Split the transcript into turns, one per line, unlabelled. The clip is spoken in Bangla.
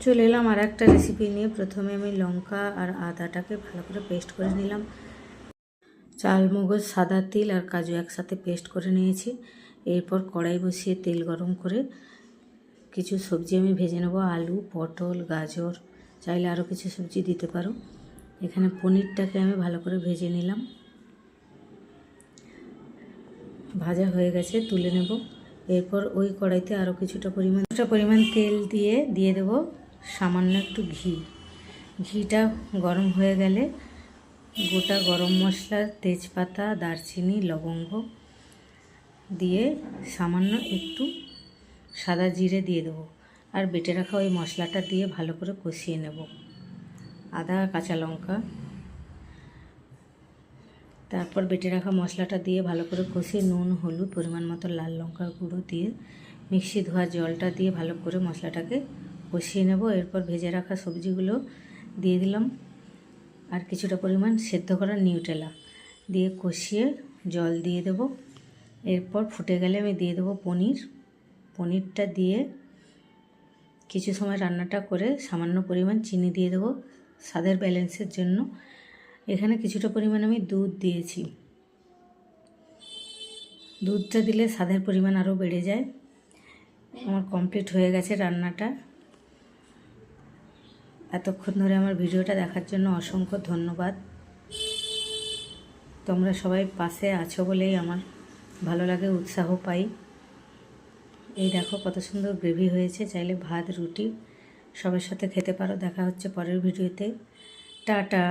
চলে এলাম আর একটা রেসিপি নিয়ে। প্রথমে আমি লঙ্কা আর আদাটাকে ভালো করে পেস্ট করে নিলাম। চাল, মগজ, সাদা তিল আর কাজু একসাথে পেস্ট করে নিয়েছি। এরপর কড়াই বসিয়ে তেল গরম করে কিছু সবজি আমি ভেজে নেব। আলু, পটল, গাজর, চাইলে আরও কিছু সবজি দিতে পারো। এখানে পনিরটাকে আমি ভালো করে ভেজে নিলাম। ভাজা হয়ে গেছে, তুলে নেব। এরপর ওই কড়াইতে আরও কিছুটা পরিমাণ তেল দিয়ে দেব সামান্য একটু ঘি। ঘিটা গরম হয়ে গেলে গোটা গরম মশলা, তেজপাতা, দারচিনি, লবঙ্গ দিয়ে সামান্য একটু সাদা জিরে দিয়ে দেবো। আর বেটে রাখা ওই মশলাটা দিয়ে ভালো করে কষিয়ে নেব। আদা, কাঁচা লঙ্কা, তারপর বেটে রাখা মশলাটা দিয়ে ভালো করে কষিয়ে নুন, হলুদ, পরিমাণ মতো লাল লঙ্কার গুঁড়ো দিয়ে মিক্সি ধোয়া জলটা দিয়ে ভালো করে মশলাটাকে কষিয়ে নেব। এরপর ভেজে রাখা সবজিগুলো দিয়ে দিলাম আর কিছুটা পরিমাণ সেদ্ধ করা নিউটেলা দিয়ে কষিয়ে জল দিয়ে দেব। এরপর ফুটে গেলে আমি দিয়ে দেবো পনিরটা দিয়ে কিছু সময় রান্নাটা করে সামান্য পরিমাণ চিনি দিয়ে দেবো স্বাদের ব্যালেন্সের জন্য। এখানে কিছুটা পরিমাণ আমি দুধ দিয়েছি। দুধটা দিলে স্বাদের পরিমাণ আরও বেড়ে যায়। আমার কমপ্লিট হয়ে গেছে রান্নাটা। এতক্ষণ ধরে আমার ভিডিওটা দেখার জন্য অসংখ্য ধন্যবাদ। তোমরা সবাই পাশে আছো বলেই আমার ভালো লাগে, উৎসাহ পাই। এই দেখো কত সুন্দর গ্রেভি হয়েছে। চাইলে ভাত, রুটি সবার সাথে খেতে পারো। দেখা হচ্ছে পরের ভিডিওতে। টাটা।